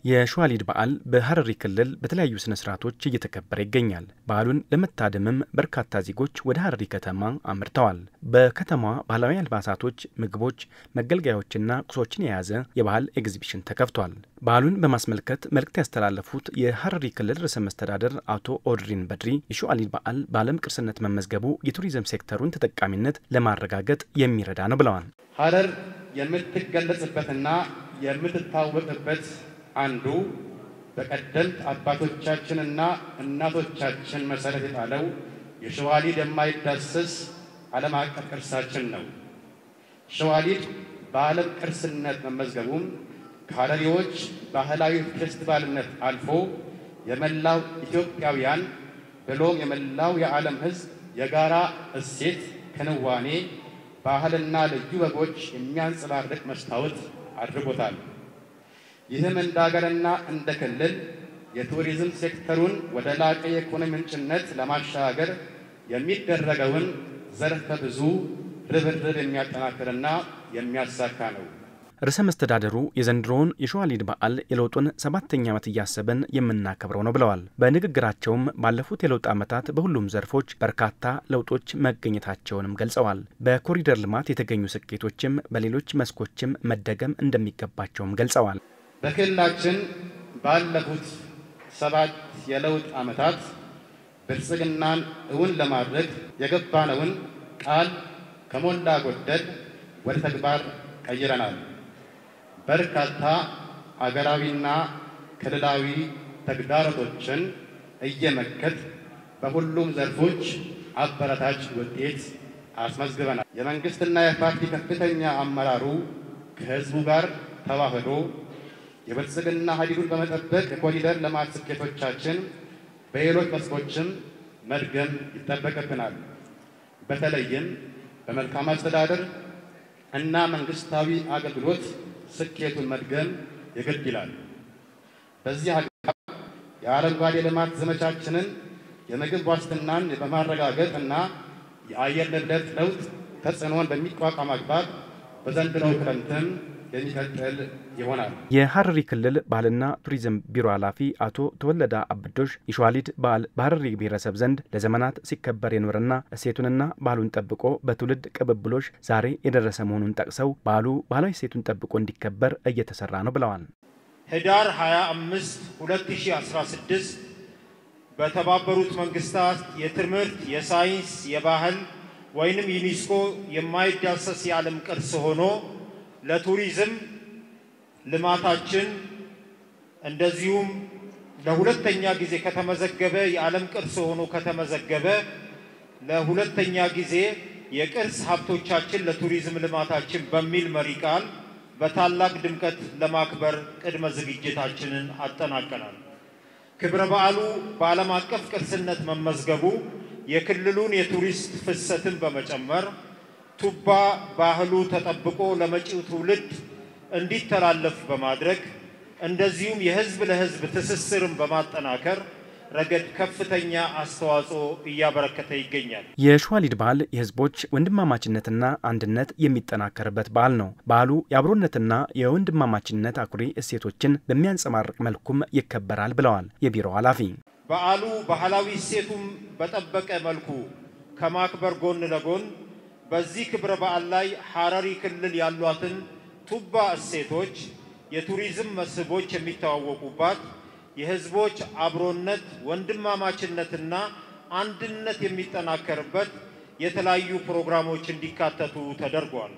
የሸዋሊድ በዓል በሐረሪ ክልል በተለያዩ ስነ ስርዓቶች እየተከበረ ይገኛል። በዓሉን ለመታደምም በርካታ ዜጎች ወደ ሐረሪ ከተማ አምርተዋል። በከተማዋ ባህላዊ አልባሳቶች፣ ምግቦች፣ መገልገያዎችና ቁሶችን የያዘ የባህል ኤግዚቢሽን ተከፍቷል። በዓሉን በማስመልከት መልእክት ያስተላለፉት የሐረሪ ክልል ርዕሰ መስተዳድር አቶ ኦድሪን በድሪ የሸዋሊድ በዓል በዓለም ቅርስነት መመዝገቡ የቱሪዝም ሴክተሩን ተጠቃሚነት ለማረጋገጥ የሚረዳ ነው ብለዋል። ሐረር የምትገለጽበትና የምትታወቅበት አንዱ በቀደምት አባቶቻችንና እናቶቻችን መሰረት የጣለው የሸዋሊድ የማይዳሰስ ዓለም አቀፍ ቅርሳችን ነው። ሸዋሊድ በዓለም ቅርስነት መመዝገቡም ከሐረሪዎች ባህላዊ ፌስቲቫልነት አልፎ የመላው ኢትዮጵያውያን ብሎም የመላው የዓለም ሕዝብ የጋራ እሴት ክንዋኔ ባህልና ልዩ ወጎች የሚያንጸባርቅ መስታወት አድርጎታል። ይህም እንደ ሀገርና እንደ ክልል የቱሪዝም ሴክተሩን ወደ ላቀ የኢኮኖሚ ምንጭነት ለማሻገር የሚደረገውን ዘርፈ ብዙ ርብርብ የሚያጠናክርና የሚያሳካ ነው። ርዕሰ መስተዳድሩ የዘንድሮውን የሸዋሊድ በዓል የለውጡን 7ኛ ዓመት እያሰበን የምናከብረው ነው ብለዋል። በንግግራቸውም ባለፉት የለውጥ ዓመታት በሁሉም ዘርፎች በርካታ ለውጦች መገኘታቸውንም ገልጸዋል። በኮሪደር ልማት የተገኙ ስኬቶችም በሌሎች መስኮችም መደገም እንደሚገባቸውም ገልጸዋል። በክልላችን ባለፉት 7 የለውጥ ዓመታት ብልጽግናን እውን ለማድረግ የገባነውን ቃል ከሞላ ጎደል ወደ ተግባር ቀይረናል። በርካታ አገራዊና ክልላዊ ተግዳሮቶችን እየመከት በሁሉም ዘርፎች አበረታች ውጤት አስመዝግበናል። የመንግስትና የፓርቲ ከፍተኛ አመራሩ ከህዝቡ ጋር ተዋህዶ የብልጽግና ሀዲዱን በመጠበቅ የኮሪደር ልማት ስኬቶቻችን በሌሎች መስኮችም መድገም ይጠበቅብናል። በተለይም በመልካም አስተዳደር እና መንግስታዊ አገልግሎት ስኬቱን መድገም የግድ ይላል። በዚህ አግባብ የአረንጓዴ ልማት ዘመቻችንን የምግብ ዋስትናን በማረጋገጥ እና የአየር ንብረት ለውጥ ተጽዕኖን በሚቋቋም አግባብ በዘንድሮው ክረምትም የሚቀጥል ይሆናል። የሐረሪ ክልል ባህልና ቱሪዝም ቢሮ ኃላፊ አቶ ተወለዳ አብዶሽ የሸዋሊድ በዓል በሐረሪ ብሔረሰብ ዘንድ ለዘመናት ሲከበር የኖረና እሴቱንና ባህሉን ጠብቆ በትውልድ ቅብብሎሽ ዛሬ የደረሰ መሆኑን ጠቅሰው በዓሉ ባህላዊ እሴቱን ጠብቆ እንዲከበር እየተሰራ ነው ብለዋል። ህዳር 25 2016 በተባበሩት መንግስታት የትምህርት፣ የሳይንስ፣ የባህል ወይንም ዩኔስኮ የማይዳሰስ የዓለም ቅርስ ሆኖ ለቱሪዝም ልማታችን እንደዚሁም ለሁለተኛ ጊዜ ከተመዘገበ የዓለም ቅርስ ሆኖ ከተመዘገበ ለሁለተኛ ጊዜ የቅርስ ሀብቶቻችን ለቱሪዝም ልማታችን በሚል መሪ ቃል በታላቅ ድምቀት ለማክበር ቅድመ ዝግጅታችንን አጠናቀናል። ክብረ በዓሉ በዓለም አቀፍ ቅርስነት መመዝገቡ የክልሉን የቱሪስት ፍሰትን በመጨመር ቱባ ባህሉ ተጠብቆ ለመጪው ትውልድ እንዲተላለፍ በማድረግ እንደዚሁም የህዝብ ለህዝብ ትስስርን በማጠናከር ረገድ ከፍተኛ አስተዋጽኦ እያበረከተ ይገኛል። የሸዋሊድ በዓል የህዝቦች ወንድማማችነትና አንድነት የሚጠናከርበት በዓል ነው። በዓሉ የአብሮነትና የወንድማማችነት አኩሪ እሴቶችን በሚያንጸባርቅ መልኩም ይከበራል ብለዋል የቢሮው ኃላፊ። በዓሉ ባህላዊ እሴቱን በጠበቀ መልኩ ከማክበር ጎን ለጎን በዚህ ክብረ በዓል ላይ ሐረሪ ክልል ያሏትን ቱባ እሴቶች የቱሪዝም መስህቦች የሚተዋወቁባት የህዝቦች አብሮነት ወንድማማችነትና አንድነት የሚጠናከርበት የተለያዩ ፕሮግራሞች እንዲካተቱ ተደርጓል።